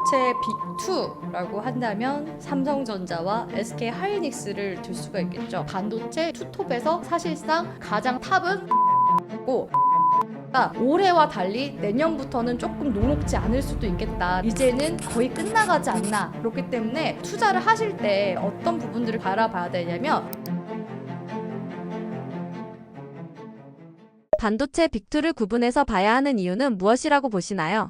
반도체 빅2라고 한다면 삼성전자와 SK 하이닉스를 들 수가 있겠죠. 반도체 투톱에서 사실상 가장 탑은 고 올해와 달리 내년부터는 조금 녹록지 않을 수도 있겠다. 이제는 거의 끝나가지 않나. 그렇기 때문에 투자를 하실 때 어떤 부분들을 바라봐야 되냐면 반도체 빅2를 구분해서 봐야 하는 이유는 무엇이라고 보시나요?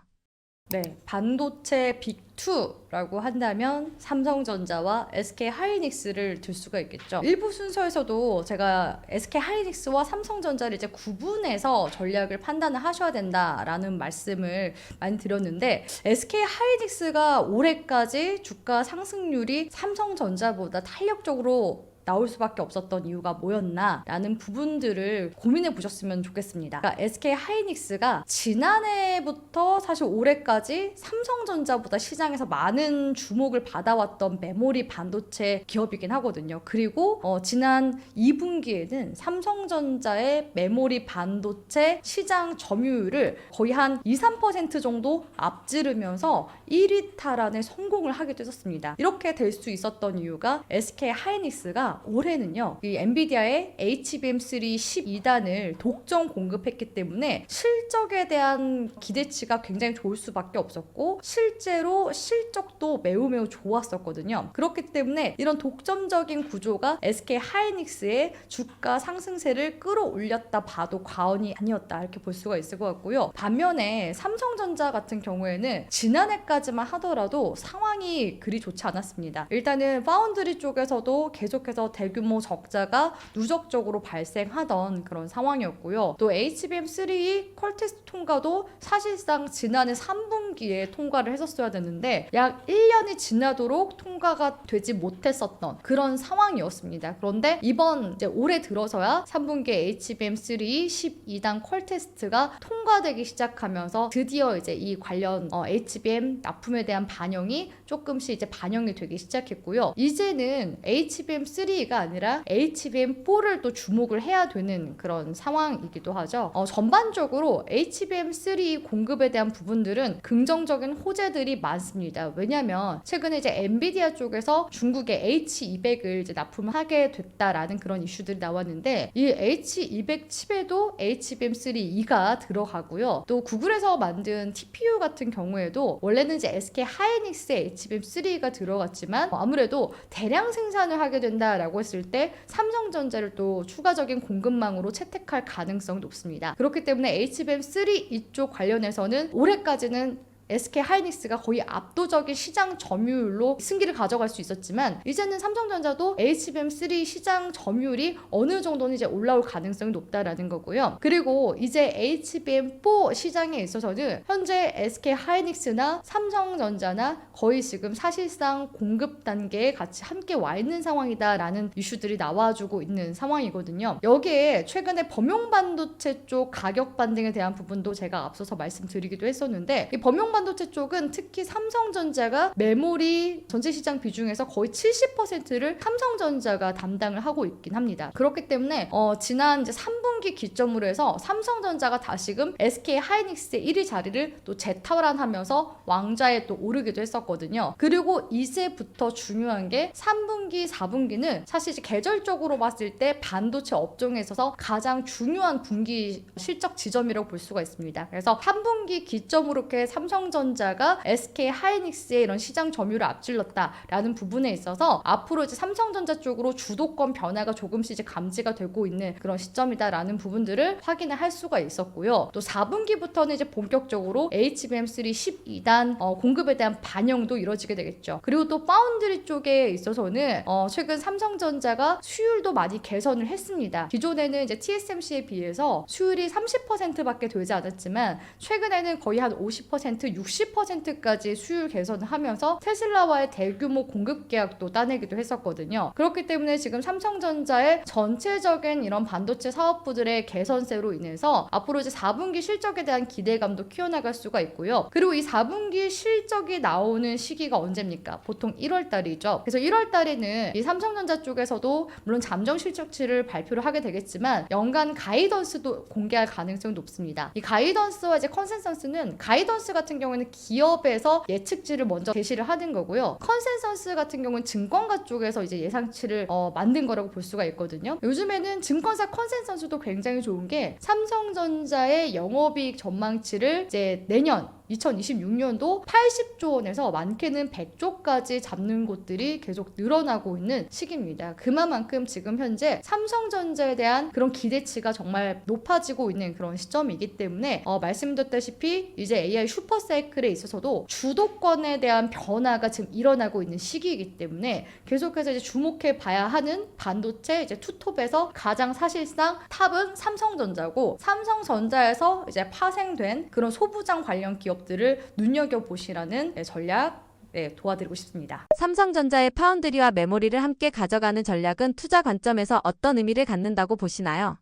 네, 반도체 빅2라고 한다면 삼성전자와 SK 하이닉스를 들 수가 있겠죠. 일부 순서에서도 제가 SK 하이닉스와 삼성전자를 이제 구분해서 전략을 판단을 하셔야 된다라는 말씀을 많이 드렸는데 SK 하이닉스가 올해까지 주가 상승률이 삼성전자보다 탄력적으로 나올 수밖에 없었던 이유가 뭐였나라는 부분들을 고민해 보셨으면 좋겠습니다. 그러니까 SK 하이닉스가 지난해부터 사실 올해까지 삼성전자보다 시장에서 많은 주목을 받아왔던 메모리 반도체 기업이긴 하거든요. 그리고 지난 2분기에는 삼성전자의 메모리 반도체 시장 점유율을 거의 한 2~3% 정도 앞지르면서 1위 탈환에 성공을 하기도 했었습니다. 이렇게 될 수 있었던 이유가 SK 하이닉스가 올해는요, 이 엔비디아의 HBM3 12단을 독점 공급했기 때문에 실적에 대한 기대치가 굉장히 좋을 수밖에 없었고 실제로 실적도 매우 좋았었거든요. 그렇기 때문에 이런 독점적인 구조가 SK 하이닉스의 주가 상승세를 끌어올렸다 봐도 과언이 아니었다 이렇게 볼 수가 있을 것 같고요. 반면에 삼성전자 같은 경우에는 지난해까지만 하더라도 상황이 그리 좋지 않았습니다. 일단은 파운드리 쪽에서도 계속해서 대규모 적자가 누적적으로 발생하던 그런 상황이었고요. 또 HBM3 퀄테스트 통과도 사실상 지난해 3분기에 통과를 했었어야 되는데 약 1년이 지나도록 통과가 되지 못했었던 그런 상황이었습니다. 그런데 이번 이제 올해 들어서야 3분기에 HBM3 12단 퀄테스트가 통과되기 시작하면서 드디어 이제 이 관련 HBM 납품에 대한 반영이 조금씩 이제 반영이 되기 시작했고요. 이제는 HBM3가 아니라 HBM4를 또 주목을 해야 되는 그런 상황이기도 하죠. 전반적으로 HBM3 공급에 대한 부분들은 긍정적인 호재들이 많습니다. 왜냐하면 최근에 이제 엔비디아 쪽에서 중국의 H200을 이제 납품하게 됐다라는 그런 이슈들이 나왔는데 이 H200 칩에도 HBM3E가 들어가고요. 또 구글에서 만든 TPU 같은 경우에도 원래는 이제 SK 하이닉스의 HBM3가 들어갔지만 아무래도 대량 생산을 하게 된다라고 했을 때 삼성전자를 또 추가적인 공급망으로 채택할 가능성이 높습니다. 그렇기 때문에 HBM3 이쪽 관련해서는 올해까지는 SK 하이닉스가 거의 압도적인 시장 점유율로 승기를 가져갈 수 있었지만 이제는 삼성전자도 HBM3 시장 점유율이 어느 정도는 이제 올라올 가능성이 높다라는 거고요. 그리고 이제 HBM4 시장에 있어서는 현재 SK 하이닉스나 삼성전자나 거의 지금 사실상 공급 단계에 같이 함께 와 있는 상황이다라는 이슈들이 나와주고 있는 상황이거든요. 여기에 최근에 범용 반도체 쪽 가격 반등에 대한 부분도 제가 앞서서 말씀드리기도 했었는데 이 범용 반도체 쪽은 특히 삼성전자가 메모리 전체 시장 비중에서 거의 70%를 삼성전자가 담당을 하고 있긴 합니다. 그렇기 때문에 지난 이제 3분기 기점으로 해서 삼성전자가 다시금 SK 하이닉스의 1위 자리를 또 재탈환하면서 왕좌에 또 오르기도 했었거든요. 그리고 이제부터 중요한 게 3분기, 4분기는 사실 이제 계절적으로 봤을 때 반도체 업종에 있어서 가장 중요한 분기 실적 지점이라고 볼 수가 있습니다. 그래서 3분기 기점으로 이렇게 삼성전자가 SK 하이닉스의 이런 시장 점유율을 앞질렀다라는 부분에 있어서 앞으로 이제 삼성전자 쪽으로 주도권 변화가 조금씩 이제 감지가 되고 있는 그런 시점이다라는 부분들을 확인을 할 수가 있었고요. 또 4분기부터는 이제 본격적으로 HBM3 12단 공급에 대한 반영도 이루어지게 되겠죠. 그리고 또 파운드리 쪽에 있어서는 최근 삼성전자가 수율도 많이 개선을 했습니다. 기존에는 이제 TSMC에 비해서 수율이 30%밖에 되지 않았지만 최근에는 거의 한 50%, 60%까지 수율 개선을 하면서 테슬라와의 대규모 공급 계약도 따내기도 했었거든요. 그렇기 때문에 지금 삼성전자의 전체적인 이런 반도체 사업부들의 개선세로 인해서 앞으로 이제 4분기 실적에 대한 기대감도 키워나갈 수가 있고요. 그리고 이 4분기 실적이 나오는 시기가 언제입니까? 보통 1월 달이죠. 그래서 1월 달에는 이 삼성전자 쪽에서도 물론 잠정 실적치를 발표를 하게 되겠지만 연간 가이던스도 공개할 가능성이 높습니다. 이 가이던스와 이제 컨센서스는 가이던스 같은 경우에는 기업에서 예측치를 먼저 제시를 하는 거고요. 컨센서스 같은 경우는 증권가 쪽에서 이제 예상치를 만든 거라고 볼 수가 있거든요. 요즘에는 증권사 컨센서스도 굉장히 좋은 게 삼성전자의 영업이익 전망치를 이제 내년 2026년도 80조 원에서 많게는 100조까지 잡는 곳들이 계속 늘어나고 있는 시기입니다. 그만큼 지금 현재 삼성전자에 대한 그런 기대치가 정말 높아지고 있는 그런 시점이기 때문에 말씀드렸다시피 이제 AI 슈퍼사이클에 있어서도 주도권에 대한 변화가 지금 일어나고 있는 시기이기 때문에 계속해서 이제 주목해 봐야 하는 반도체 이제 투톱에서 가장 사실상 탑은 삼성전자고, 삼성전자에서 이제 파생된 그런 소부장 관련 기업들을 눈여겨보시라는 전략 도와드리고 싶습니다. 삼성전자의 파운드리와 메모리를 함께 가져가는 전략은 투자 관점에서 어떤 의미를 갖는다고 보시나요?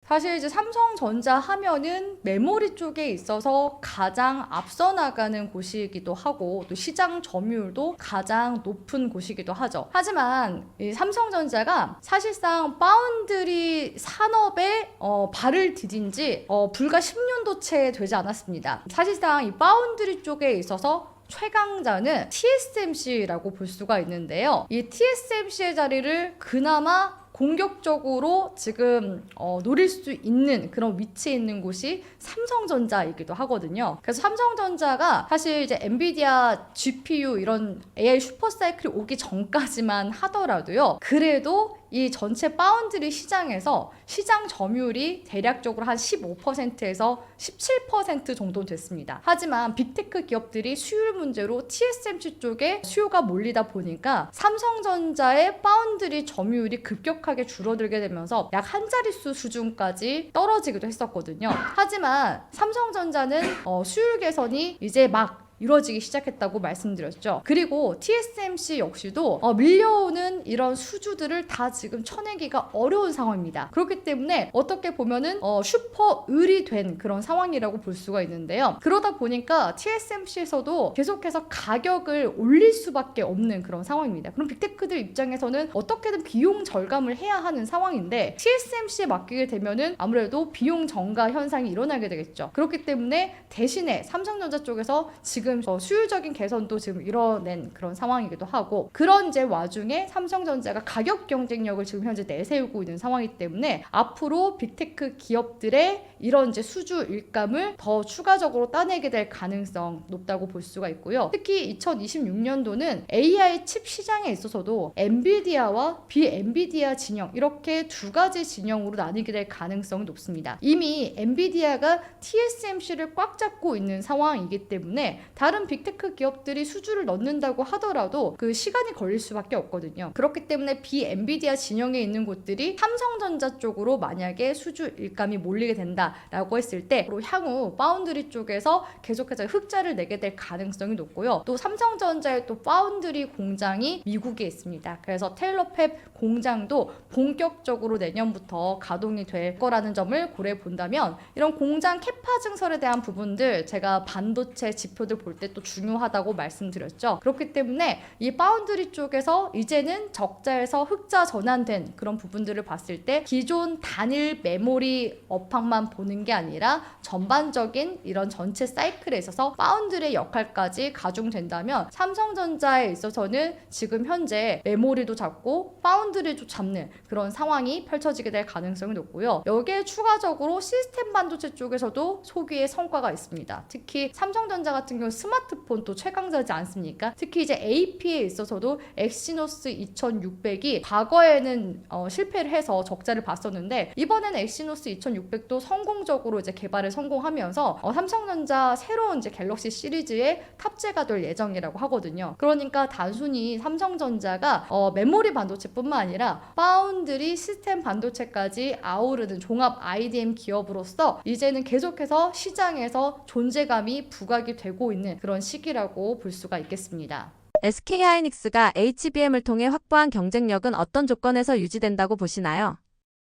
사실 이제 삼성전자 하면은 메모리 쪽에 있어서 가장 앞서 나가는 곳이기도 하고 또 시장 점유율도 가장 높은 곳이기도 하죠. 하지만 이 삼성전자가 사실상 파운드리 산업에 발을 디딘 지 불과 10년도 채 되지 않았습니다. 사실상 이 파운드리 쪽에 있어서 최강자는 TSMC라고 볼 수가 있는데요. 이 TSMC의 자리를 그나마 공격적으로 지금 노릴 수 있는 그런 위치에 있는 곳이 삼성전자이기도 하거든요. 그래서 삼성전자가 사실 이제 엔비디아 GPU 이런 AI 슈퍼사이클이 오기 전까지만 하더라도요, 그래도 이 전체 파운드리 시장에서 시장 점유율이 대략적으로 한 15%에서 17% 정도 됐습니다. 하지만 빅테크 기업들이 수율 문제로 TSMC 쪽에 수요가 몰리다 보니까 삼성전자의 파운드리 점유율이 급격하게 줄어들게 되면서 약 한 자릿수 수준까지 떨어지기도 했었거든요. 하지만 삼성전자는 수율 개선이 이제 막 이루어지기 시작했다고 말씀드렸죠. 그리고 TSMC 역시도 밀려오는 이런 수주들을 다 지금 쳐내기가 어려운 상황입니다. 그렇기 때문에 어떻게 보면은 슈퍼 을이 된 그런 상황이라고 볼 수가 있는데요. 그러다 보니까 TSMC에서도 계속해서 가격을 올릴 수밖에 없는 그런 상황입니다. 그럼 빅테크들 입장에서는 어떻게든 비용 절감을 해야 하는 상황인데 TSMC에 맡기게 되면은 아무래도 비용 증가 현상이 일어나게 되겠죠. 그렇기 때문에 대신에 삼성전자 쪽에서 지금 수율적인 개선도 지금 이뤄낸 그런 상황이기도 하고, 그런 이제 와중에 삼성전자가 가격 경쟁력을 지금 현재 내세우고 있는 상황이기 때문에 앞으로 빅테크 기업들의 이런 이제 수주 일감을 더 추가적으로 따내게 될 가능성 높다고 볼 수가 있고요. 특히 2026년도는 AI 칩 시장에 있어서도 엔비디아와 비엔비디아 진영, 이렇게 두 가지 진영으로 나뉘게 될 가능성이 높습니다. 이미 엔비디아가 TSMC를 꽉 잡고 있는 상황이기 때문에 다른 빅테크 기업들이 수주를 넣는다고 하더라도 그 시간이 걸릴 수밖에 없거든요. 그렇기 때문에 비엔비디아 진영에 있는 곳들이 삼성전자 쪽으로 만약에 수주 일감이 몰리게 된다라고 했을 때 향후 파운드리 쪽에서 계속해서 흑자를 내게 될 가능성이 높고요. 또 삼성전자의 또 파운드리 공장이 미국에 있습니다. 그래서 테일러팹 공장도 본격적으로 내년부터 가동이 될 거라는 점을 고려해 본다면 이런 공장 캐파 증설에 대한 부분들 제가 반도체 지표들 볼 때 또 중요하다고 말씀드렸죠. 그렇기 때문에 이 파운드리 쪽에서 이제는 적자에서 흑자 전환된 그런 부분들을 봤을 때 기존 단일 메모리 업황만 보는 게 아니라 전반적인 이런 전체 사이클에 있어서 파운드리의 역할까지 가중된다면 삼성전자에 있어서는 지금 현재 메모리도 잡고 파운드리도 잡는 그런 상황이 펼쳐지게 될 가능성이 높고요. 여기에 추가적으로 시스템 반도체 쪽에서도 소기의 성과가 있습니다. 특히 삼성전자 같은 경우 스마트폰 또 최강자지 않습니까? 특히 이제 AP에 있어서도 엑시노스 2600이 과거에는 실패를 해서 적자를 봤었는데 이번에는 엑시노스 2600도 성공적으로 이제 개발을 성공하면서 삼성전자 새로운 이제 갤럭시 시리즈에 탑재가 될 예정이라고 하거든요. 그러니까 단순히 삼성전자가 메모리 반도체뿐만 아니라 파운드리 시스템 반도체까지 아우르는 종합 IDM 기업으로서 이제는 계속해서 시장에서 존재감이 부각이 되고 있는 그런 시기라고 볼 수가 있겠습니다. SK하이닉스가 HBM을 통해 확보한 경쟁력은 어떤 조건에서 유지된다고 보시나요?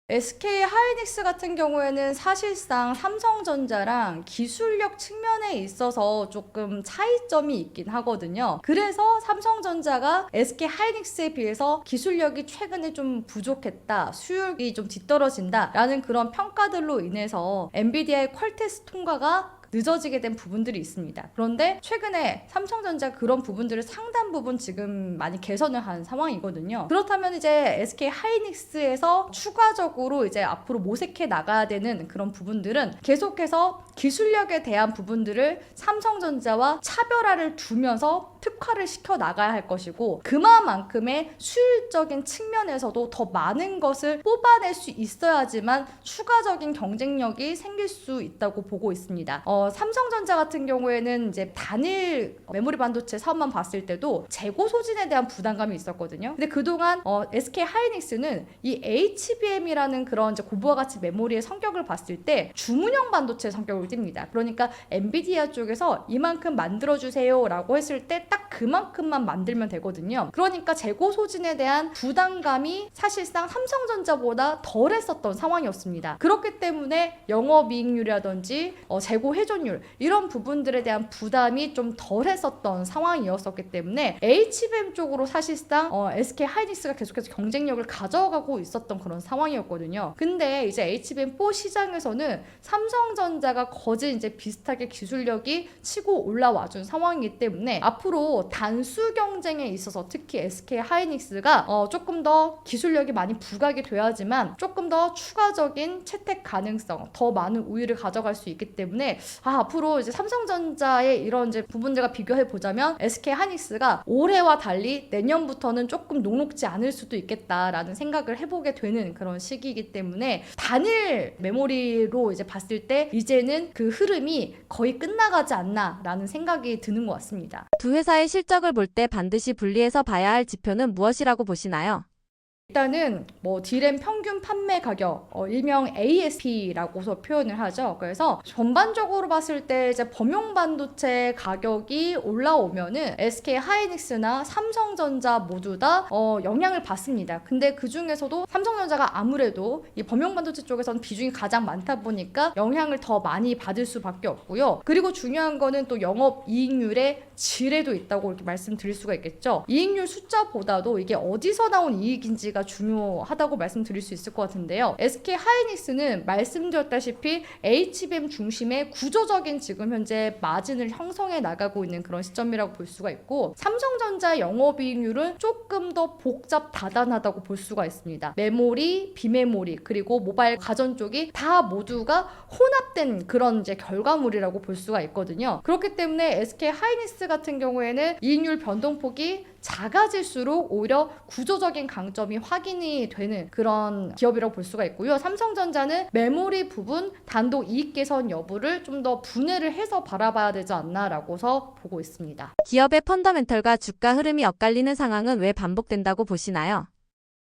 SK 하이닉스 같은 경우에는 사실상 삼성전자랑 기술력 측면에 있어서 조금 차이점이 있긴 하거든요. 그래서 삼성전자가 SK 하이닉스에 비해서 기술력이 최근에 좀 부족했다, 수율이 좀 뒤떨어진다 라는 그런 평가들로 인해서 엔비디아의 퀄테스트 통과가 늦어지게 된 부분들이 있습니다. 그런데 최근에 삼성전자 그런 부분들을 상당 부분 지금 많이 개선을 한 상황이거든요. 그렇다면 이제 SK 하이닉스에서 추가적으로 이제 앞으로 모색해 나가야 되는 그런 부분들은 계속해서 기술력에 대한 부분들을 삼성전자와 차별화를 두면서 특화를 시켜 나가야 할 것이고, 그만큼의 수율적인 측면에서도 더 많은 것을 뽑아낼 수 있어야지만 추가적인 경쟁력이 생길 수 있다고 보고 있습니다. 삼성전자 같은 경우에는 이제 단일 메모리 반도체 사업만 봤을 때도 재고 소진에 대한 부담감이 있었거든요. 근데 그동안 SK 하이닉스는 이 HBM이라는 그런 이제 고부가 가치 메모리의 성격을 봤을 때 주문형 반도체 성격을 띱니다. 그러니까 엔비디아 쪽에서 이만큼 만들어주세요 라고 했을 때 딱 그만큼만 만들면 되거든요. 그러니까 재고 소진에 대한 부담감이 사실상 삼성전자보다 덜했었던 상황이었습니다. 그렇기 때문에 영업이익률이라든지 재고 회전율 이런 부분들에 대한 부담이 좀 덜했었던 상황이었었기 때문에 HBM 쪽으로 사실상 SK 하이닉스가 계속해서 경쟁력을 가져가고 있었던 그런 상황이었거든요. 근데 이제 HBM4 시장에서는 삼성전자가 거진 이제 비슷하게 기술력이 치고 올라와준 상황이기 때문에 앞으로 단수 경쟁에 있어서 특히 SK 하이닉스가 조금 더 기술력이 많이 부각이 돼야지만 조금 더 추가적인 채택 가능성, 더 많은 우위를 가져갈 수 있기 때문에 앞으로 이제 삼성전자의 이런 이제 부분들과 비교해 보자면 SK 하이닉스가 올해와 달리 내년부터는 조금 녹록지 않을 수도 있겠다라는 생각을 해보게 되는 그런 시기이기 때문에 단일 메모리로 이제 봤을 때 이제는 그 흐름이 거의 끝나가지 않나라는 생각이 드는 것 같습니다. 두 회사의 실적을 볼 때 반드시 분리해서 봐야 할 지표는 무엇이라고 보시나요? 일단은 D램 평균 판매 가격, 일명 ASP라고서 표현을 하죠. 그래서 전반적으로 봤을 때 이제 범용 반도체 가격이 올라오면은 SK 하이닉스나 삼성전자 모두 다 영향을 받습니다. 근데 그 중에서도 삼성전자가 아무래도 이 범용 반도체 쪽에서는 비중이 가장 많다 보니까 영향을 더 많이 받을 수밖에 없고요. 그리고 중요한 거는 또 영업 이익률의 질에도 있다고 이렇게 말씀드릴 수가 있겠죠. 이익률 숫자보다도 이게 어디서 나온 이익인지가 중요하다고 말씀드릴 수 있을 것 같은데요. SK 하이닉스는 말씀드렸다시피 HBM 중심의 구조적인 지금 현재 마진을 형성해 나가고 있는 그런 시점이라고 볼 수가 있고, 삼성전자의 영업이익률은 조금 더 복잡 다단하다고 볼 수가 있습니다. 메모리, 비메모리 그리고 모바일 가전 쪽이 다 모두가 혼합된 그런 이제 결과물이라고 볼 수가 있거든요. 그렇기 때문에 SK 하이닉스 같은 경우에는 이익률 변동폭이 작아질수록 오히려 구조적인 강점이 확인이 되는 그런 기업이라고 볼 수가 있고요. 삼성전자는 메모리 부분 단독 이익 개선 여부를 좀 더 분해를 해서 바라봐야 되지 않나라고서 보고 있습니다. 기업의 펀더멘털과 주가 흐름이 엇갈리는 상황은 왜 반복된다고 보시나요?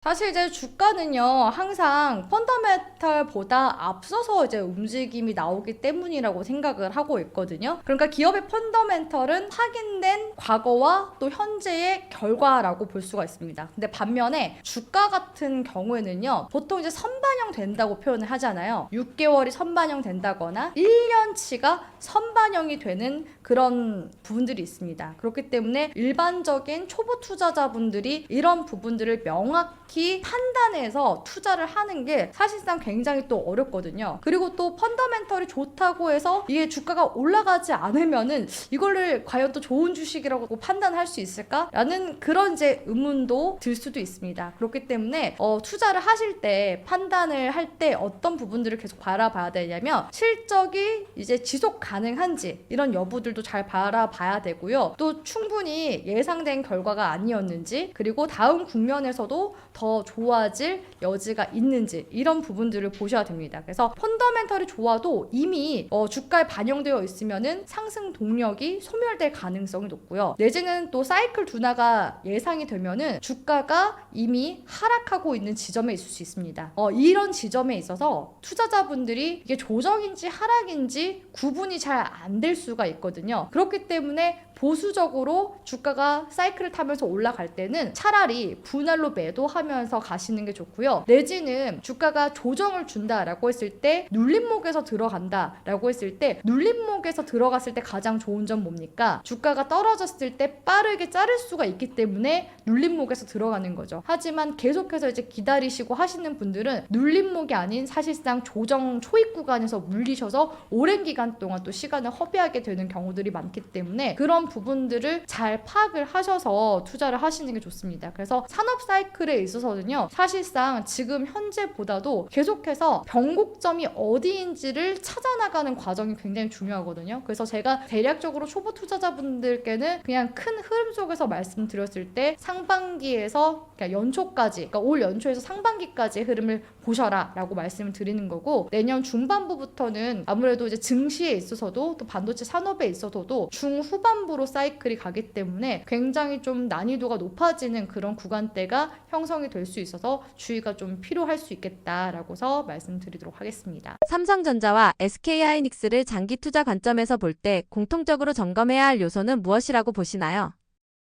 사실 이제 주가는요, 항상 펀더멘털보다 앞서서 이제 움직임이 나오기 때문이라고 생각을 하고 있거든요. 그러니까 기업의 펀더멘털은 확인된 과거와 또 현재의 결과라고 볼 수가 있습니다. 근데 반면에 주가 같은 경우에는요, 보통 이제 선반영 된다고 표현을 하잖아요. 6개월이 선반영 된다거나 1년치가 선반영이 되는 그런 부분들이 있습니다. 그렇기 때문에 일반적인 초보 투자자분들이 이런 부분들을 명확히 판단해서 투자를 하는 게 사실상 굉장히 또 어렵거든요. 그리고 또 펀더멘털이 좋다고 해서 이게 주가가 올라가지 않으면은 이거를 과연 또 좋은 주식이라고 판단할 수 있을까라는 그런 이제 의문도 들 수도 있습니다. 그렇기 때문에 투자를 하실 때 판단을 할 때 어떤 부분들을 계속 바라봐야 되냐면 실적이 이제 지속 가능한지 이런 여부들도 잘 바라봐야 되고요. 또 충분히 예상된 결과가 아니었는지, 그리고 다음 국면에서도 더 좋아질 여지가 있는지 이런 부분들을 보셔야 됩니다. 그래서 펀더멘털이 좋아도 이미 주가에 반영되어 있으면은 상승 동력이 소멸될 가능성이 높고요. 내지는 또 사이클 둔화가 예상이 되면은 주가가 이미 하락하고 있는 지점에 있을 수 있습니다. 이런 지점에 있어서 투자자분들이 이게 조정인지 하락인지 구분이 잘 안 될 수가 있거든요. 그렇기 때문에 보수적으로 주가가 사이클을 타면서 올라갈 때는 차라리 분할로 매도하면서 가시는 게 좋고요. 내지는 주가가 조정을 준다라고 했을 때 눌림목에서 들어간다라고 했을 때 눌림목에서 들어갔을 때 가장 좋은 점 뭡니까? 주가가 떨어졌을 때 빠르게 자를 수가 있기 때문에 눌림목에서 들어가는 거죠. 하지만 계속해서 이제 기다리시고 하시는 분들은 눌림목이 아닌 사실상 조정 초입 구간에서 물리셔서 오랜 기간 동안 또 시간을 허비하게 되는 경우들이 많기 때문에 그런 부분들을 잘 파악을 하셔서 투자를 하시는 게 좋습니다. 그래서 산업 사이클에 있어서는요, 사실상 지금 현재보다도 계속해서 변곡점이 어디인지를 찾아나가는 과정이 굉장히 중요하거든요. 그래서 제가 대략적으로 초보 투자자분들께는 그냥 큰 흐름 속에서 말씀드렸을 때 상반기에서 그러니까 연초까지, 그러니까 올 연초에서 상반기까지의 흐름을 보셔라 라고 말씀을 드리는 거고, 내년 중반부부터는 아무래도 이제 증시에 있어서도 또 반도체 산업에 있어서도 중후반부로 사이클이 가기 때문에 굉장히 좀 난이도가 높아지는 그런 구간대가 형성이 될 수 있어서 주의가 좀 필요할 수 있겠다라고서 말씀드리도록 하겠습니다. 삼성전자와 SK하이닉스를 장기 투자 관점에서 볼 때 공통적으로 점검해야 할 요소는 무엇이라고 보시나요?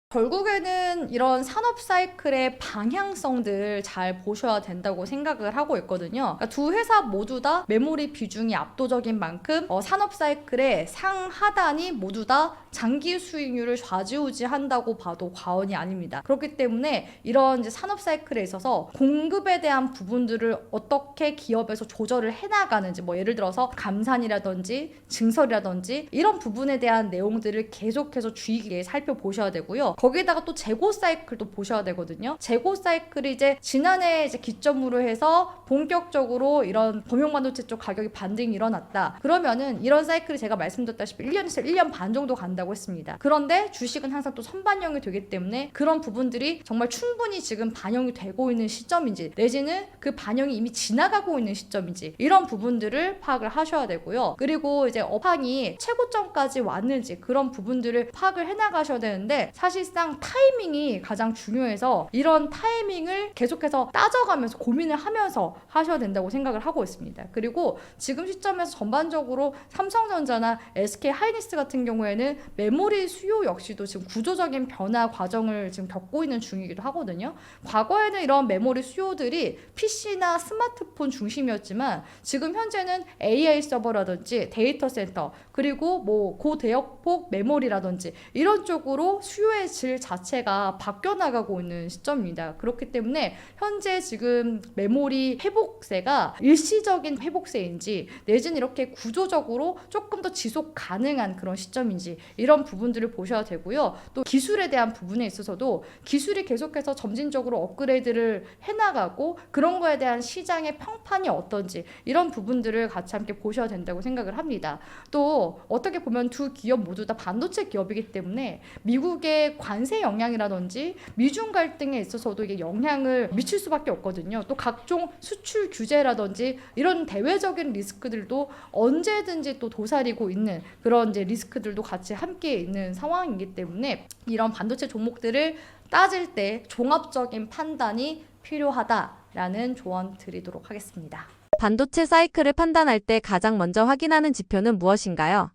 결국에는 이런 산업 사이클의 방향성들 잘 보셔야 된다고 생각을 하고 있거든요. 그러니까 두 회사 모두 다 메모리 비중이 압도적인 만큼 산업 사이클의 상하단이 모두 다 장기 수익률을 좌지우지한다고 봐도 과언이 아닙니다. 그렇기 때문에 이런 이제 산업 사이클에 있어서 공급에 대한 부분들을 어떻게 기업에서 조절을 해나가는지, 뭐 예를 들어서 감산이라든지 증설이라든지 이런 부분에 대한 내용들을 계속해서 주의 깊게 살펴보셔야 되고요. 거기에다가 또 재고 사이클도 보셔야 되거든요. 재고 사이클이 이제 지난해 이제 기점으로 해서 본격적으로 이런 범용반도체 쪽 가격이 반등이 일어났다. 그러면은 이런 사이클이 제가 말씀드렸다시피 1년에서 1년 반 정도 간다고 했습니다. 그런데 주식은 항상 또 선반영이 되기 때문에 그런 부분들이 정말 충분히 지금 반영이 되고 있는 시점인지, 내지는 그 반영이 이미 지나가고 있는 시점인지, 이런 부분들을 파악을 하셔야 되고요. 그리고 이제 업황이 최고점까지 왔는지 그런 부분들을 파악을 해나가셔야 되는데, 사실상 타이밍이 가장 중요해서 이런 타이밍을 계속해서 따져가면서 고민을 하면서 하셔야 된다고 생각을 하고 있습니다. 그리고 지금 시점에서 전반적으로 삼성전자나 SK하이닉스 같은 경우에는 메모리 수요 역시도 지금 구조적인 변화 과정을 지금 겪고 있는 중이기도 하거든요. 과거에는 이런 메모리 수요들이 PC나 스마트폰 중심이었지만 지금 현재는 AI 서버라든지 데이터 센터, 그리고 뭐 고대역폭 메모리라든지 이런 쪽으로 수요의 질 자체가 바뀌어 나가고 있는 시점입니다. 그렇기 때문에 현재 지금 메모리 회복세가 일시적인 회복세인지, 내지는 이렇게 구조적으로 조금 더 지속 가능한 그런 시점인지, 이런 부분들을 보셔야 되고요. 또 기술에 대한 부분에 있어서도 기술이 계속해서 점진적으로 업그레이드를 해나가고 그런 거에 대한 시장의 평판이 어떤지, 이런 부분들을 같이 함께 보셔야 된다고 생각을 합니다. 또 어떻게 보면 두 기업 모두 다 반도체 기업이기 때문에 미국의 관세 영향이라든지 미중 갈등에 있어서도 이게 영향을 미칠 수밖에 없거든요. 또 각종 수출 규제라든지 이런 대외적인 리스크들도 언제든지 또 도사리고 있는 그런 이제 리스크들도 같이 함께 있는 상황이기 때문에 이런 반도체 종목들을 따질 때 종합적인 판단이 필요하다라는 조언 드리도록 하겠습니다. 반도체 사이클을 판단할 때 가장 먼저 확인하는 지표는 무엇인가요?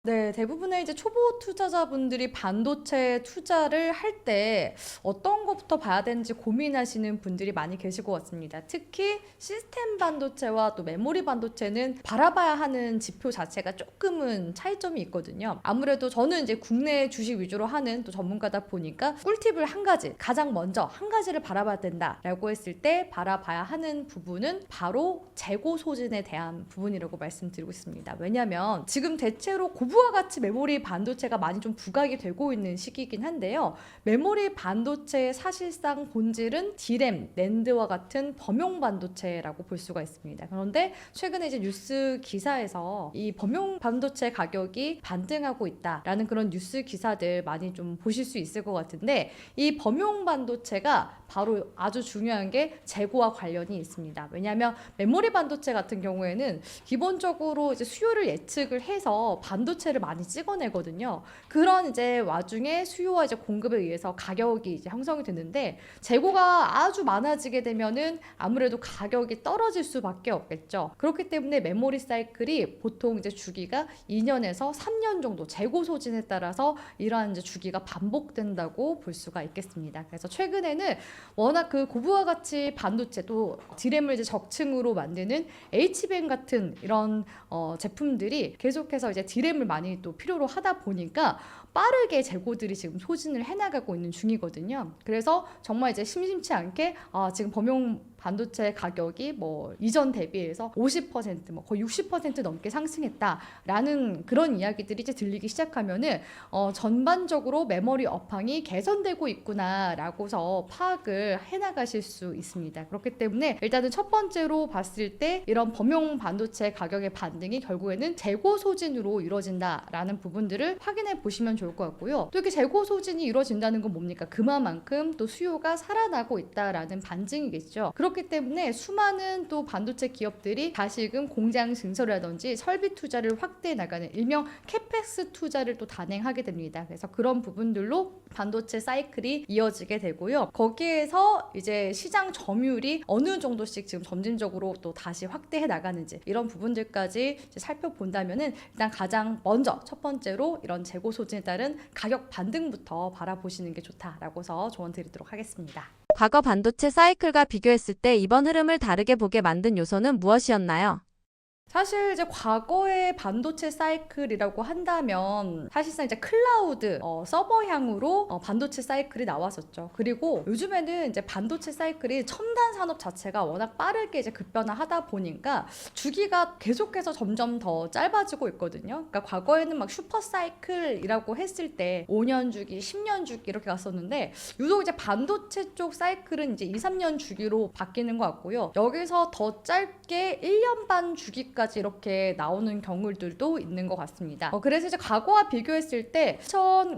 네, 대부분의 이제 초보 투자자분들이 반도체 투자를 할 때 어떤 것부터 봐야 되는지 고민하시는 분들이 많이 계실 것 같습니다. 특히 시스템 반도체와 또 메모리 반도체는 바라봐야 하는 지표 자체가 조금은 차이점이 있거든요. 아무래도 저는 이제 국내 주식 위주로 하는 또 전문가다 보니까 꿀팁을 한 가지, 가장 먼저 한 가지를 바라봐야 된다라고 했을 때 바라봐야 하는 부분은 바로 재고 소진에 대한 부분이라고 말씀드리고 있습니다. 왜냐하면 지금 대체로 고부와 같이 메모리 반도체가 많이 좀 부각이 되고 있는 시기이긴 한데요. 메모리 반도체의 사실상 본질은 D램, 낸드와 같은 범용 반도체라고 볼 수가 있습니다. 그런데 최근에 이제 뉴스 기사에서 이 범용 반도체 가격이 반등하고 있다라는 그런 뉴스 기사들 많이 좀 보실 수 있을 것 같은데, 이 범용 반도체가 바로 아주 중요한 게 재고와 관련이 있습니다. 왜냐하면 메모리 반도체 같은 경우에는 기본적으로 이제 수요를 예측을 해서 반도체 반도체를 많이 찍어내거든요. 그런 이제 와중에 수요와 이제 공급에 의해서 가격이 이제 형성이 되는데 재고가 아주 많아지게 되면은 아무래도 가격이 떨어질 수밖에 없겠죠. 그렇기 때문에 메모리 사이클이 보통 이제 주기가 2년에서 3년 정도 재고 소진에 따라서 이러한 이제 주기가 반복된다고 볼 수가 있겠습니다. 그래서 최근에는 워낙 그 고부가 가치 반도체 또 디램을 이제 적층으로 만드는 HBM 같은 이런 제품들이 계속해서 이제 디램을 많이 또 필요로 하다 보니까 빠르게 재고들이 지금 소진을 해나가고 있는 중이거든요. 그래서 정말 이제 심심치 않게 지금 범용 반도체 가격이 뭐 이전 대비해서 50% 뭐 거의 60% 넘게 상승했다라는 그런 이야기들이 이제 들리기 시작하면은 전반적으로 메모리 업황이 개선되고 있구나라고서 파악을 해나가실 수 있습니다. 그렇기 때문에 일단은 첫 번째로 봤을 때 이런 범용 반도체 가격의 반등이 결국에는 재고 소진으로 이루어진다라는 부분들을 확인해 보시면 좋을 것 같고요. 또 이렇게 재고 소진이 이루어진다는 건 뭡니까? 그만큼 또 수요가 살아나고 있다라는 반증이겠죠. 그렇기 때문에 수많은 또 반도체 기업들이 다시금 공장 증설이라든지 설비 투자를 확대해 나가는 일명 캐펙스 투자를 또 단행하게 됩니다. 그래서 그런 부분들로 반도체 사이클이 이어지게 되고요. 거기에서 이제 시장 점유율이 어느 정도씩 지금 점진적으로 또 다시 확대해 나가는지 이런 부분들까지 이제 살펴본다면은 일단 가장 먼저 첫 번째로 이런 재고 소진에 따른 가격 반등부터 바라보시는 게 좋다라고서 조언 드리도록 하겠습니다. 과거 반도체 사이클과 비교했을 때 이번 흐름을 다르게 보게 만든 요소는 무엇이었나요? 사실 이제 과거의 반도체 사이클이라고 한다면 사실상 이제 클라우드 서버향으로 반도체 사이클이 나왔었죠. 그리고 요즘에는 이제 반도체 사이클이 첨단 산업 자체가 워낙 빠르게 이제 급변화하다 보니까 주기가 계속해서 점점 더 짧아지고 있거든요. 그러니까 과거에는 막 슈퍼 사이클이라고 했을 때 5년 주기, 10년 주기 이렇게 갔었는데 유독 이제 반도체 쪽 사이클은 이제 2, 3년 주기로 바뀌는 것 같고요. 여기서 더 짧게 1년 반 주기 까지 이렇게 나오는 경우들도 있는 것 같습니다. 그래서 이제 과거와 비교했을 때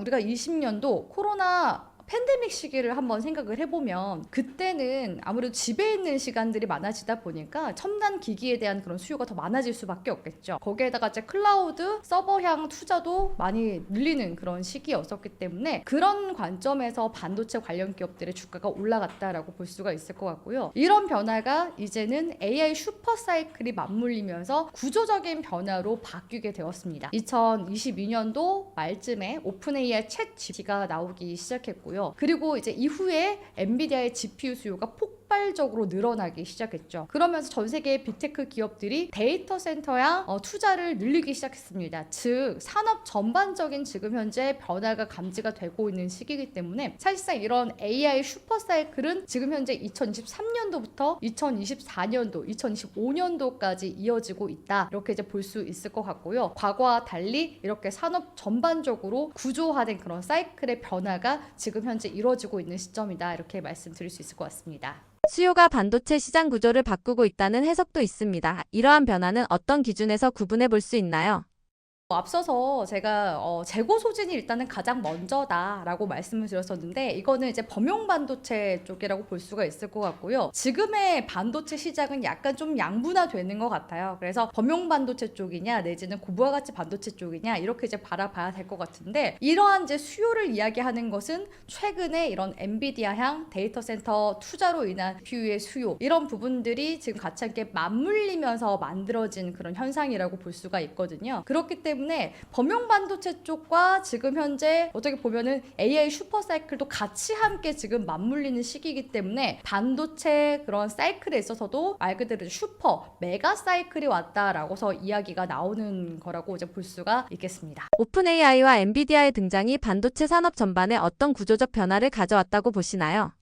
우리가 20년도 코로나 팬데믹 시기를 한번 생각을 해보면 그때는 아무래도 집에 있는 시간들이 많아지다 보니까 첨단 기기에 대한 그런 수요가 더 많아질 수밖에 없겠죠. 거기에다가 이제 클라우드 서버향 투자도 많이 늘리는 그런 시기였었기 때문에 그런 관점에서 반도체 관련 기업들의 주가가 올라갔다라고 볼 수가 있을 것 같고요. 이런 변화가 이제는 AI 슈퍼 사이클이 맞물리면서 구조적인 변화로 바뀌게 되었습니다. 2022년도 말쯤에 오픈 AI 챗 GPT가 나오기 시작했고요. 그리고 이제 이후에 엔비디아의 GPU 수요가 폭발적으로 늘어나기 시작했죠. 그러면서 전 세계의 빅테크 기업들이 데이터 센터야 투자를 늘리기 시작했습니다. 즉 산업 전반적인 지금 현재 변화가 감지가 되고 있는 시기이기 때문에 사실상 이런 AI 슈퍼 사이클은 지금 현재 2023년도부터 2024년도, 2025년도까지 이어지고 있다. 이렇게 이제 볼 수 있을 것 같고요. 과거와 달리 이렇게 산업 전반적으로 구조화된 그런 사이클의 변화가 지금 현재 이루어지고 있는 시점이다. 이렇게 말씀드릴 수 있을 것 같습니다. 수요가 반도체 시장 구조를 바꾸고 있다는 해석도 있습니다. 이러한 변화는 어떤 기준에서 구분해 볼 수 있나요? 앞서서 제가 재고 소진이 일단은 가장 먼저다라고 말씀을 드렸었는데 이거는 이제 범용 반도체 쪽이라고 볼 수가 있을 것 같고요. 지금의 반도체 시장은 약간 좀 양분화되는 것 같아요. 그래서 범용 반도체 쪽이냐 내지는 고부가 가치 반도체 쪽이냐 이렇게 이제 바라봐야 될 것 같은데 이러한 이제 수요를 이야기하는 것은 최근에 이런 엔비디아향 데이터 센터 투자로 인한 GPU의 수요 이런 부분들이 지금 같이 함께 맞물리면서 만들어진 그런 현상이라고 볼 수가 있거든요. 그렇기 때문에 범용 반도체 쪽과 지금 현재 어떻게 보면은 AI 슈퍼 사이클도 같이 함께 지금 맞물리는 시기이기 때문에 반도체 그런 사이클에 있어서도 말 그대로 슈퍼 메가 사이클이 왔다라고서 이야기가 나오는 거라고 이제 볼 수가 있겠습니다. 오픈 AI와 엔비디아의 등장이 반도체 산업 전반에 어떤 구조적 변화를 가져왔다고 보시나요?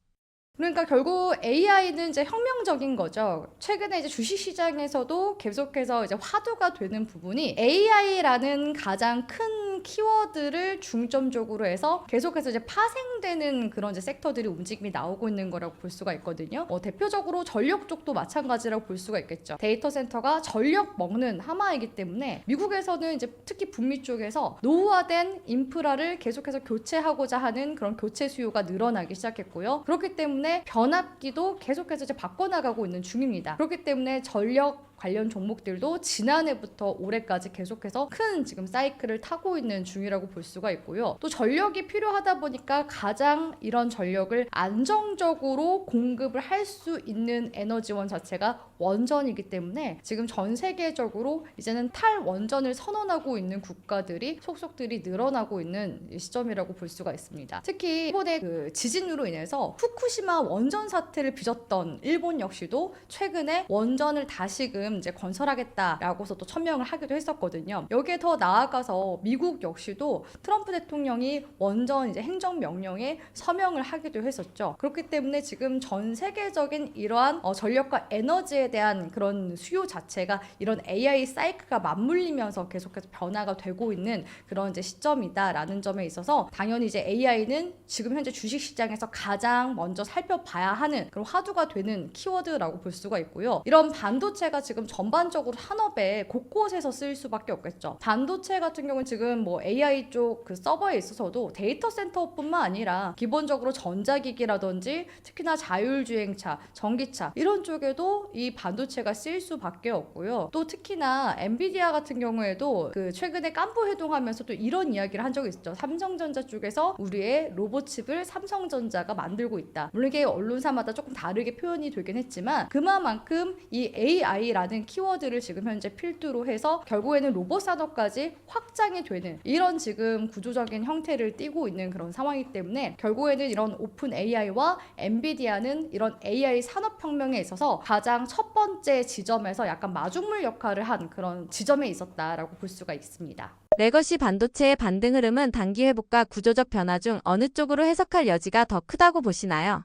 그러니까 결국 AI는 이제 혁명적인 거죠. 최근에 이제 주식 시장에서도 계속해서 이제 화두가 되는 부분이 AI라는 가장 큰 키워드를 중점적으로 해서 계속해서 이제 파생되는 그런 이제 섹터들이 움직임이 나오고 있는 거라고 볼 수가 있거든요. 대표적으로 전력 쪽도 마찬가지라고 볼 수가 있겠죠. 데이터 센터가 전력 먹는 하마이기 때문에 미국에서는 이제 특히 북미 쪽에서 노후화된 인프라를 계속해서 교체하고자 하는 그런 교체 수요가 늘어나기 시작했고요. 그렇기 때문에 변압기도 계속해서 이제 바꿔나가고 있는 중입니다. 그렇기 때문에 전력 관련 종목들도 지난해부터 올해까지 계속해서 큰 지금 사이클을 타고 있는 중이라고 볼 수가 있고요. 또 전력이 필요하다 보니까 가장 이런 전력을 안정적으로 공급을 할 수 있는 에너지원 자체가 원전이기 때문에 지금 전 세계적으로 이제는 탈원전을 선언하고 있는 국가들이 속속들이 늘어나고 있는 시점이라고 볼 수가 있습니다. 특히 일본의 그 지진으로 인해서 후쿠시마 원전 사태를 빚었던 일본 역시도 최근에 원전을 다시금 이제 건설하겠다라고서 또 천명을 하기도 했었거든요. 여기에 더 나아가서 미국 역시도 트럼프 대통령이 원전 이제 행정명령에 서명을 하기도 했었죠. 그렇기 때문에 지금 전 세계적인 이러한 전력과 에너지에 대한 그런 수요 자체가 이런 AI 사이클과 맞물리면서 계속해서 변화가 되고 있는 그런 이제 시점이다라는 점에 있어서 당연히 이제 AI는 지금 현재 주식시장에서 가장 먼저 살펴봐야 하는 그런 화두가 되는 키워드라고 볼 수가 있고요. 이런 반도체가 지금 전반적으로 산업에 곳곳에서 쓰일 수밖에 없겠죠. 반도체 같은 경우는 지금 뭐 AI 쪽 그 서버에 있어서도 데이터 센터뿐만 아니라 기본적으로 전자기기라든지 특히나 자율주행차, 전기차 이런 쪽에도 이 반도체가 쓰일 수밖에 없고요. 또 특히나 엔비디아 같은 경우에도 그 최근에 깐부 회동하면서 또 이런 이야기를 한 적이 있죠. 삼성전자 쪽에서 우리의 로봇칩을 삼성전자가 만들고 있다. 물론 이게 언론사마다 조금 다르게 표현이 되긴 했지만 그만큼 이 AI라는 키워드를 지금 현재 필두로 해서 결국에는 로봇 산업까지 확장이 되는 이런 지금 구조적인 형태를 띠고 있는 그런 상황이기 때문에 결국에는 이런 오픈 AI와 엔비디아는 이런 AI 산업혁명에 있어서 가장 첫 번째 지점에서 약간 마중물 역할을 한 그런 지점에 있었다라고 볼 수가 있습니다. 레거시 반도체의 반등 흐름은 단기 회복과 구조적 변화 중 어느 쪽으로 해석할 여지가 더 크다고 보시나요?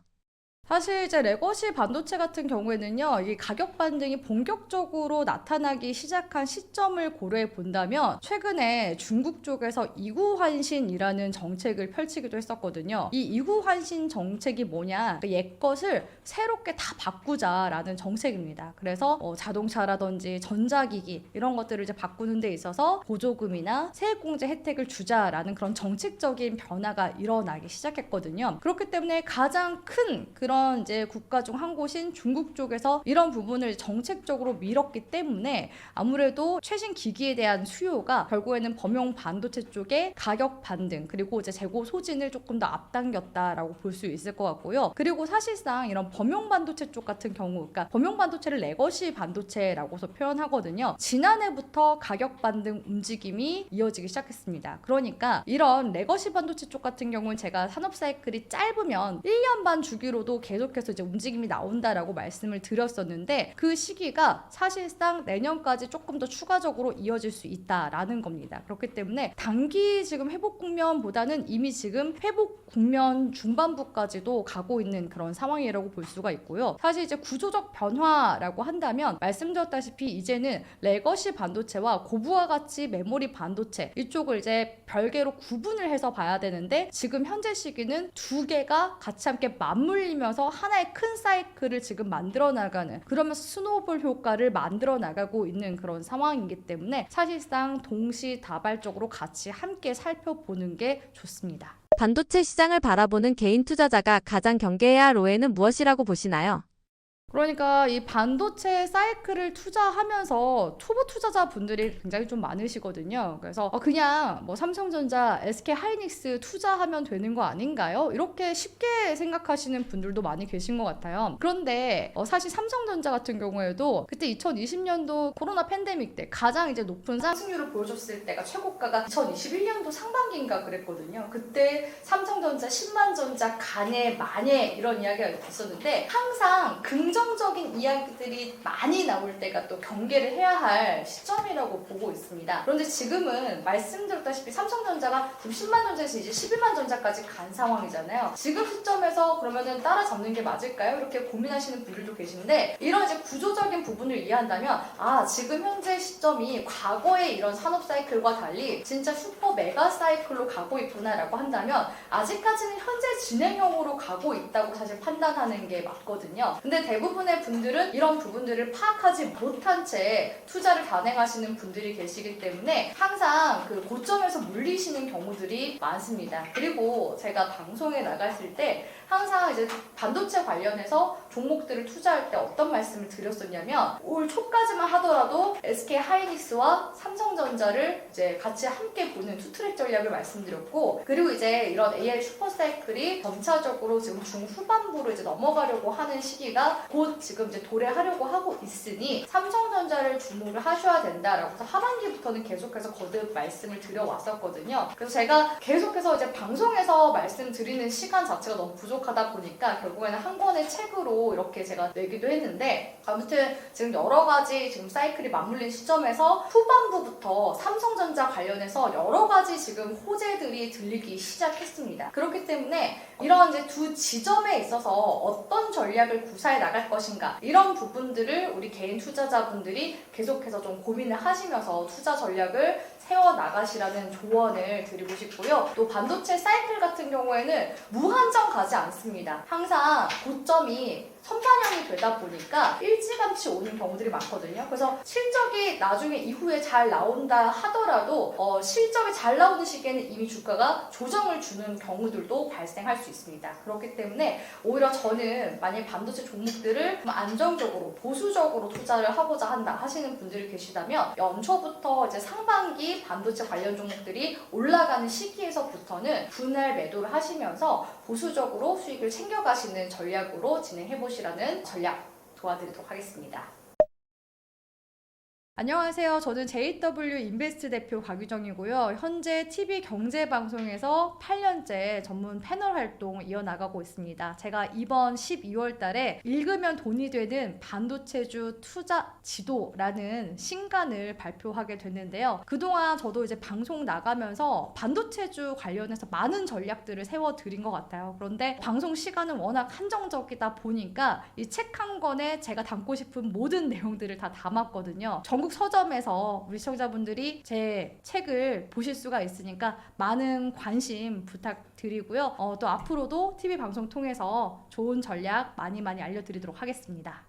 사실 이제 레거시 반도체 같은 경우에는요, 이 가격 반등이 본격적으로 나타나기 시작한 시점을 고려해 본다면 최근에 중국 쪽에서 이구환신이라는 정책을 펼치기도 했었거든요. 이 이구환신 정책이 뭐냐? 옛 것을 새롭게 다 바꾸자라는 정책입니다. 그래서 자동차라든지 전자기기 이런 것들을 이제 바꾸는 데 있어서 보조금이나 세액공제 혜택을 주자라는 그런 정책적인 변화가 일어나기 시작했거든요. 그렇기 때문에 가장 큰 그런 이제 국가 중 한 곳인 중국 쪽에서 이런 부분을 정책적으로 밀었기 때문에 아무래도 최신 기기에 대한 수요가 결국에는 범용 반도체 쪽의 가격 반등 그리고 이제 재고 소진을 조금 더 앞당겼다라고 볼 수 있을 것 같고요. 그리고 사실상 이런 범용 반도체 쪽 같은 경우, 그러니까 범용 반도체를 레거시 반도체라고서 표현하거든요. 지난해부터 가격 반등 움직임이 이어지기 시작했습니다. 그러니까 이런 레거시 반도체 쪽 같은 경우는 제가 산업 사이클이 짧으면 1년 반 주기로도 계속해서 이제 움직임이 나온다라고 말씀을 드렸었는데 그 시기가 사실상 내년까지 조금 더 추가적으로 이어질 수 있다라는 겁니다. 그렇기 때문에 단기 지금 회복 국면보다는 이미 지금 회복 국면 중반부까지도 가고 있는 그런 상황이라고 볼 수가 있고요. 사실 이제 구조적 변화라고 한다면 말씀드렸다시피 이제는 레거시 반도체와 고부하 가치 메모리 반도체 이쪽을 이제 별개로 구분을 해서 봐야 되는데 지금 현재 시기는 두 개가 같이 함께 맞물리면서 하나의 큰 사이클을 지금 만들어 나가는 그러면서 스노우볼 효과를 만들어 나가고 있는 그런 상황이기 때문에 사실상 동시다발적으로 같이 함께 살펴보는 게 좋습니다. 반도체 시장을 바라보는 개인 투자자가 가장 경계해야 할 오해는 무엇이라고 보시나요? 그러니까 이 반도체 사이클을 투자하면서 초보 투자자분들이 굉장히 좀 많으시거든요. 그래서 그냥 뭐 삼성전자, SK 하이닉스 투자하면 되는 거 아닌가요? 이렇게 쉽게 생각하시는 분들도 많이 계신 것 같아요. 그런데 사실 삼성전자 같은 경우에도 그때 2020년도 코로나 팬데믹 때 가장 이제 높은 상승률을 보여줬을 때가 최고가가 2021년도 상반기인가 그랬거든요. 그때 삼성전자 10만 전자 간에 만에 이런 이야기가 있었는데 항상 긍정적인 이야기들이 많이 나올 때가 또 경계를 해야 할 시점이라고 보고 있습니다. 그런데 지금은 말씀드렸다시피 삼성전자가 지금 10만 전자에서 이제 11만 전자까지 간 상황이잖아요. 지금 시점에서 그러면은 따라잡는 게 맞을까요? 이렇게 고민하시는 분들도 계신데 이런 이제 구조적인 부분을 이해한다면 지금 현재 시점이 과거의 이런 산업 사이클과 달리 진짜 슈퍼 메가 사이클로 가고 있구나라고 한다면 아직까지는 현재 진행형으로 가고 있다고 사실 판단하는 게 맞거든요. 근데 대부분 대부분의 분들은 이런 부분들을 파악하지 못한 채 투자를 단행하시는 분들이 계시기 때문에 항상 그 고점에서 물리시는 경우들이 많습니다. 그리고 제가 방송에 나갔을 때 항상 이제 반도체 관련해서 종목들을 투자할 때 어떤 말씀을 드렸었냐면 올 초까지만 하더라도 SK 하이닉스와 삼성전자를 이제 같이 함께 보는 투트랙 전략을 말씀드렸고, 그리고 이제 이런 AI 슈퍼사이클이 점차적으로 지금 중후반부로 이제 넘어가려고 하는 시기가 곧 지금 이제 도래하려고 하고 있으니 삼성전자를 주목을 하셔야 된다라고 해서 하반기부터는 계속해서 거듭 말씀을 드려왔었거든요. 그래서 제가 계속해서 이제 방송에서 말씀드리는 시간 자체가 너무 부족하다 보니까 결국에는 한 권의 책으로 이렇게 제가 내기도 했는데, 아무튼 지금 여러 가지 지금 사이클이 맞물린 시점에서 후반부부터 삼성전자 관련해서 여러 가지 지금 호재들이 들리기 시작했습니다. 그렇기 때문에 이런 이제 두 지점에 있어서 어떤 전략을 구사해 나갈 것인가, 이런 부분들을 우리 개인 투자자분들이 계속해서 좀 고민을 하시면서 투자 전략을 세워 나가시라는 조언을 드리고 싶고요. 또 반도체 사이클 같은 경우에는 무한정 가지 않습니다. 항상 고점이 선반영이 되다 보니까 일찌감치 오는 경우들이 많거든요. 그래서 실적이 나중에 이후에 잘 나온다 하더라도 실적이 잘 나오는 시기에는 이미 주가가 조정을 주는 경우들도 발생할 수 있습니다. 그렇기 때문에 오히려 저는 만약 반도체 종목들을 좀 안정적으로 보수적으로 투자를 하고자 한다 하시는 분들이 계시다면 연초부터 이제 상반기 반도체 관련 종목들이 올라가는 시기에서부터는 분할 매도를 하시면서 보수적으로 수익을 챙겨가시는 전략으로 진행해보시라는 전략 도와드리도록 하겠습니다. 안녕하세요. 저는 JW 인베스트 대표 곽유정이고요. 현재 TV 경제방송에서 8년째 전문 패널 활동 이어나가고 있습니다. 제가 이번 12월 달에 읽으면 돈이 되는 반도체주 투자 지도라는 신간을 발표하게 됐는데요. 그동안 저도 이제 방송 나가면서 반도체주 관련해서 많은 전략들을 세워드린 것 같아요. 그런데 방송 시간은 워낙 한정적이다 보니까 이 책 한 권에 제가 담고 싶은 모든 내용들을 다 담았거든요. 전국 서점에서 우리 시청자분들이 제 책을 보실 수가 있으니까 많은 관심 부탁드리고요. 또 앞으로도 TV 방송 통해서 좋은 전략 많이 알려드리도록 하겠습니다.